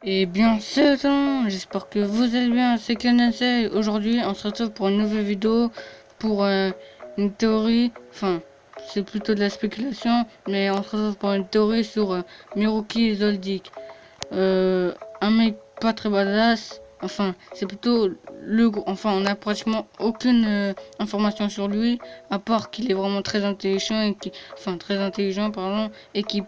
Et bien c'est temps, j'espère que vous allez bien, c'est Cleansay. Aujourd'hui on se retrouve pour une nouvelle vidéo, pour une théorie, enfin c'est plutôt de la spéculation, mais on se retrouve pour une théorie sur Miroki Zoldyck. Un mec pas très badass, enfin c'est plutôt enfin on a pratiquement aucune information sur lui, à part qu'il est vraiment très intelligent et très intelligent pardon, et il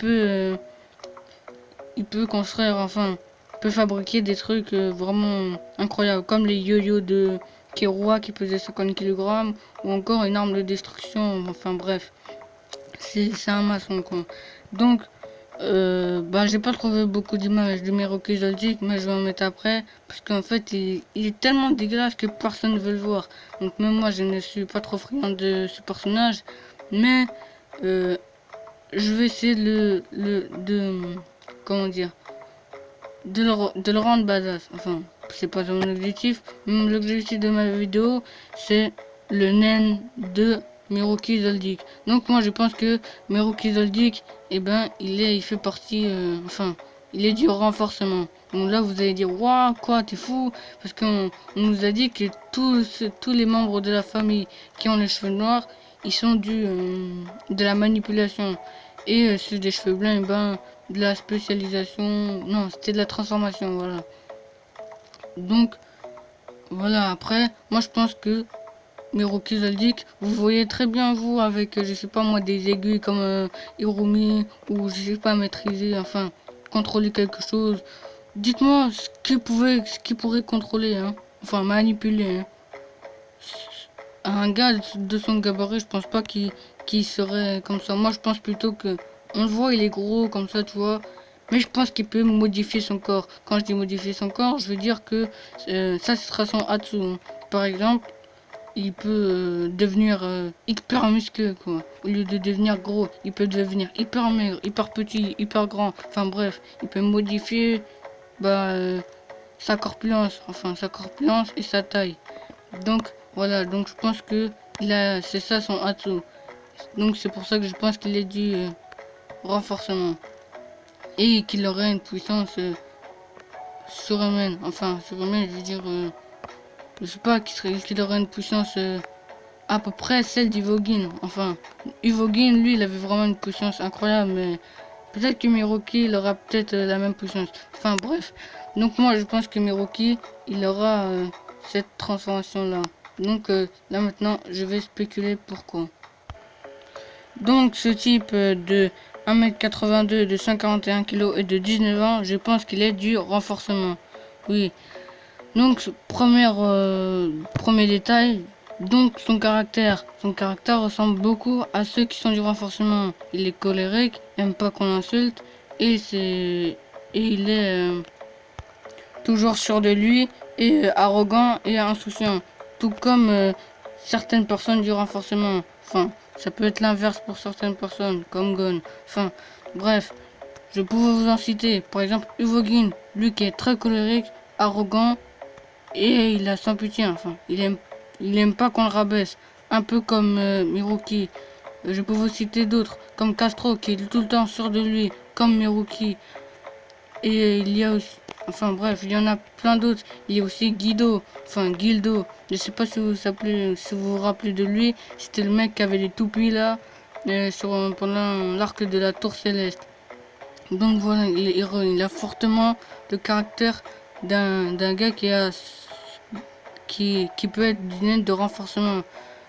peut construire, enfin, peut fabriquer des trucs vraiment incroyables, comme les yo-yo de Keroa qui pesait 50 kg, ou encore une arme de destruction, enfin bref, c'est un maçon quoi. Donc, j'ai pas trouvé beaucoup d'images de Miroki Zoldyck, mais je vais en mettre après, parce qu'en fait, il est tellement dégueulasse que personne ne veut le voir. Donc même moi, je ne suis pas trop friand de ce personnage, mais euh, je vais essayer comment dire, de le rendre badass. Enfin, c'est pas mon objectif. L'objectif de ma vidéo, c'est le naine de Miroki Zoldyck. Donc moi, je pense que Miroki Zoldyck, il fait partie, il est du renforcement. Donc là, vous allez dire, waouh, quoi, t'es fou? Parce qu'on nous a dit que tous les membres de la famille qui ont les cheveux noirs, ils sont de la manipulation. Et ceux des cheveux blancs, de la spécialisation. Non, c'était de la transformation, voilà. Donc, voilà, après, moi je pense que Miroki Zoldyck, vous voyez très bien vous avec, je sais pas moi, des aiguilles comme Hirumi, ou je sais pas, maîtriser, enfin, contrôler quelque chose. Dites-moi ce qu'il pourrait contrôler, hein. Enfin, manipuler, hein. Un gars de son gabarit, je pense pas qu'il serait comme ça. Moi, je pense plutôt que on le voit, il est gros comme ça, tu vois. Mais je pense qu'il peut modifier son corps. Quand je dis modifier son corps, je veux dire que ça, ce sera son Hatsu, hein. Par exemple, il peut devenir hyper musclé, quoi. Au lieu de devenir gros, il peut devenir hyper maigre, hyper petit, hyper grand. Enfin bref, il peut modifier bah, sa corpulence et sa taille. Donc voilà, donc je pense que c'est ça son atout. Donc c'est pour ça que je pense qu'il est du renforcement et qu'il aurait une puissance surhumaine. Enfin surhumaine, je veux dire, je sais pas, qu'il aurait une puissance à peu près celle d'Ivogin. Enfin, Ivogin, lui, il avait vraiment une puissance incroyable, mais peut-être que Miroki, il aura peut-être la même puissance. Enfin bref, donc moi je pense que Miroki, il aura cette transformation là. Donc là maintenant, je vais spéculer pourquoi. Donc ce type de 1m82, de 141 kg et de 19 ans, je pense qu'il est du renforcement. Oui. Donc premier détail, donc son caractère. Son caractère ressemble beaucoup à ceux qui sont du renforcement. Il est colérique, aime pas qu'on l'insulte et il est toujours sûr de lui et arrogant et insouciant. Tout comme certaines personnes du renforcement. Enfin, ça peut être l'inverse pour certaines personnes, comme Gon. Enfin, bref, je pouvais vous en citer. Par exemple, Uvogin, lui qui est très colérique, arrogant et il a sans pitié. Enfin, il aime pas qu'on le rabaisse. Un peu comme Miruki. Je peux vous citer d'autres, comme Castro qui est tout le temps sûr de lui, comme Miruki. Et il y a aussi, enfin bref, il y en a plein d'autres. Il y a aussi Guido, enfin Gildo. Je sais pas si vous vous rappelez de lui. C'était le mec qui avait les toupies là, pendant l'arc de la Tour Céleste. Donc voilà, il a fortement le caractère d'un gars qui peut être d'une aide de renforcement.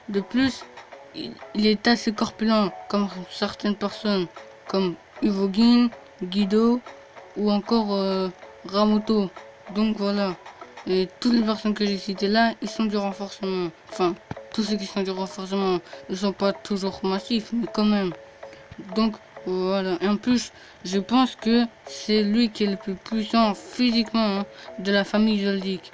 De plus, il est assez corpulent, comme certaines personnes, comme Uvogin, Guido ou encore Ramoto. Donc voilà. Et toutes les personnes que j'ai citées là, ils sont du renforcement. Enfin, tous ceux qui sont du renforcement ne sont pas toujours massifs, mais quand même. Donc voilà. Et en plus, je pense que c'est lui qui est le plus puissant physiquement, hein, de la famille Zoldyck.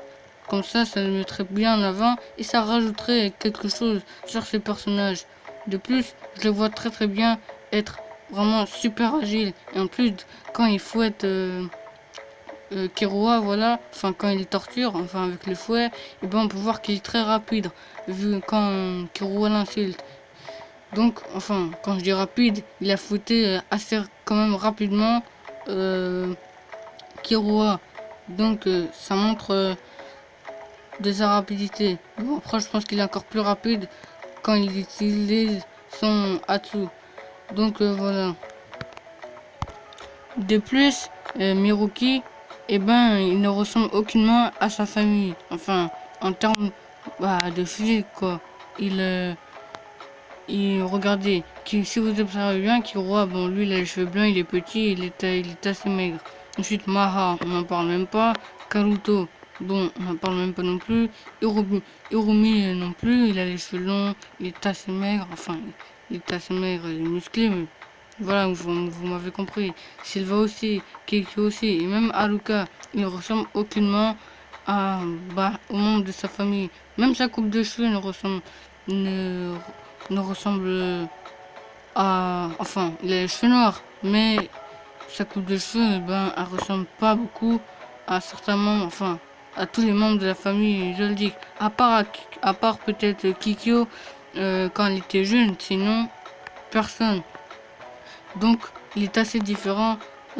Comme ça le mettrait bien en avant et ça rajouterait quelque chose sur ces personnages. De plus, je le vois très bien être vraiment super agile. Et en plus, quand il fouette Killua, voilà, enfin quand il torture, enfin avec le fouet, et ben on peut voir qu'il est très rapide, vu quand Killua l'insulte. Donc, enfin, quand je dis rapide, il a fouetté assez quand même rapidement Killua. Donc ça montre de sa rapidité. Bon, après je pense qu'il est encore plus rapide quand il utilise son Hatsu. Donc voilà. De plus, Miruki, eh ben, il ne ressemble aucunement à sa famille. Enfin, en termes de physique, quoi. Regardez, si vous observez bien, Killua, bon, lui, il a les cheveux blancs, il est petit, il est assez maigre. Ensuite, Maha, on n'en parle même pas. Karuto, bon, on n'en parle même pas non plus. Irumi non plus, il a les cheveux longs, il est assez maigre. Enfin, il est assez maigre, il est musclé, mais voilà, vous m'avez compris. Silva aussi, Keiki aussi, et même Haruka, il ressemble aucunement au membre de sa famille. Même sa coupe de cheveux ne, ne ressemble à... Enfin, il a les cheveux noirs, mais sa coupe de cheveux, elle ressemble pas beaucoup à certains membres, enfin, à tous les membres de la famille Zoldyck. À part peut-être Kikyo, quand il était jeune, sinon, personne. Donc, il est assez différent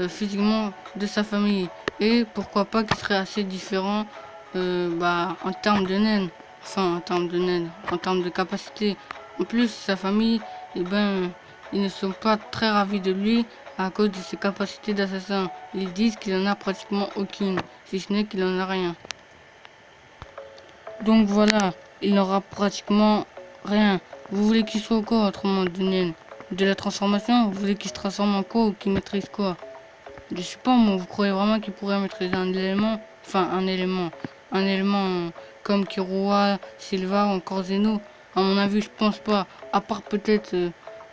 physiquement de sa famille. Et pourquoi pas qu'il serait assez différent en termes de naine. Enfin, en termes de naine, en termes de capacité. En plus, sa famille, ils ne sont pas très ravis de lui à cause de ses capacités d'assassin. Ils disent qu'il en a pratiquement aucune, si ce n'est qu'il en a rien. Donc voilà, il n'aura pratiquement rien. Vous voulez qu'il soit quoi autrement de naine? De la transformation? Vous voulez qu'il se transforme en quoi ou qu'il maîtrise quoi? Je sais pas moi, vous croyez vraiment qu'il pourrait maîtriser un élément? Enfin, un élément comme Killua, Silva ou encore Zeno? À mon avis, je pense pas. À part peut-être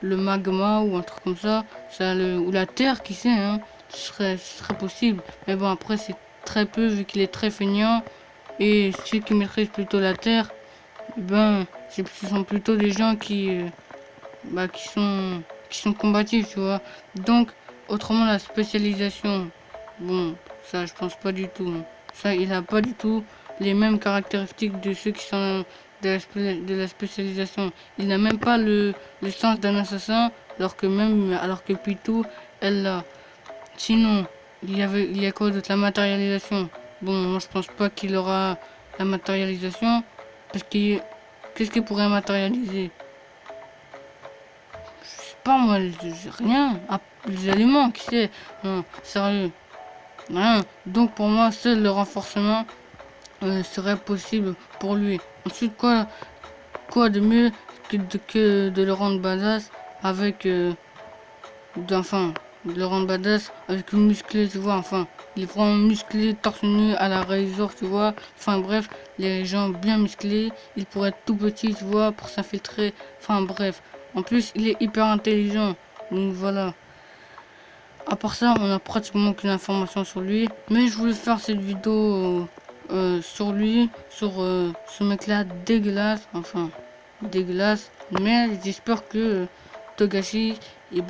le magma ou un truc comme ça, ou la terre, qui sait, hein? Ce serait possible. Mais bon, après, c'est très peu vu qu'il est très feignant. Et ceux qui maîtrisent plutôt la terre, ce sont plutôt des gens qui sont combatifs, tu vois. Donc, autrement, la spécialisation, bon, ça, je pense pas du tout. Ça, il a pas du tout les mêmes caractéristiques de ceux qui sont de la spécialisation. Il n'a même pas le sens d'un assassin, alors que Pitou, elle l'a. Sinon, il y a quoi d'autre? La matérialisation. Bon, moi, je pense pas qu'il aura la matérialisation, parce que qu'est-ce qu'il pourrait matérialiser? Pas moi, rien. Les aliments, qui sait? Non, sérieux, rien. Donc pour moi, seul le renforcement serait possible pour lui. Ensuite, quoi de mieux que de le rendre badass avec de le rendre badass avec une musclé, tu vois. Enfin, il est vraiment musclé, torse nu à la Razor, tu vois. Enfin bref, les jambes bien musclées. Il pourrait être tout petit, tu vois, pour s'infiltrer. Enfin bref. En plus, il est hyper intelligent. Donc voilà. À part ça, on n'a pratiquement aucune information sur lui. Mais je voulais faire cette vidéo sur lui, sur ce mec-là dégueulasse. Enfin, dégueulasse. Mais j'espère que Togashi, il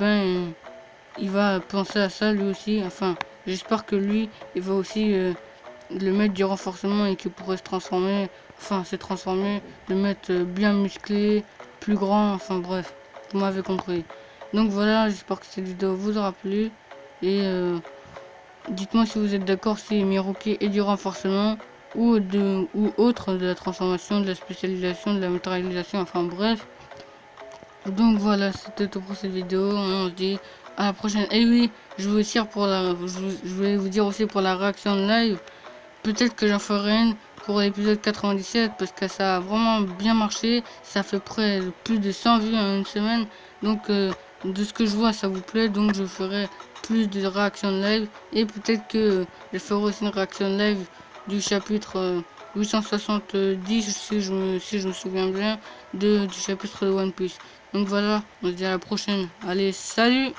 va penser à ça lui aussi. Enfin, j'espère que lui, il va aussi le mettre du renforcement et qu'il pourrait se transformer. Enfin, se transformer, le mettre bien musclé, plus grand. Enfin, bref, vous m'avez compris. Donc voilà, j'espère que cette vidéo vous aura plu. Et dites-moi si vous êtes d'accord si Miruki est du renforcement ou autre de la transformation, de la spécialisation, de la matérialisation. Enfin, bref. Donc voilà, c'était tout pour cette vidéo. On se dit à la prochaine. Et oui, je voulais vous dire aussi pour la réaction live. Peut-être que j'en ferai une pour l'épisode 97 parce que ça a vraiment bien marché. Ça fait près de plus de 100 vues en une semaine. Donc de ce que je vois, ça vous plaît. Donc je ferai plus de réactions live. Et peut-être que je ferai aussi une réaction live du chapitre 870 si je me souviens bien du chapitre de One Piece. Donc voilà, on se dit à la prochaine. Allez, salut!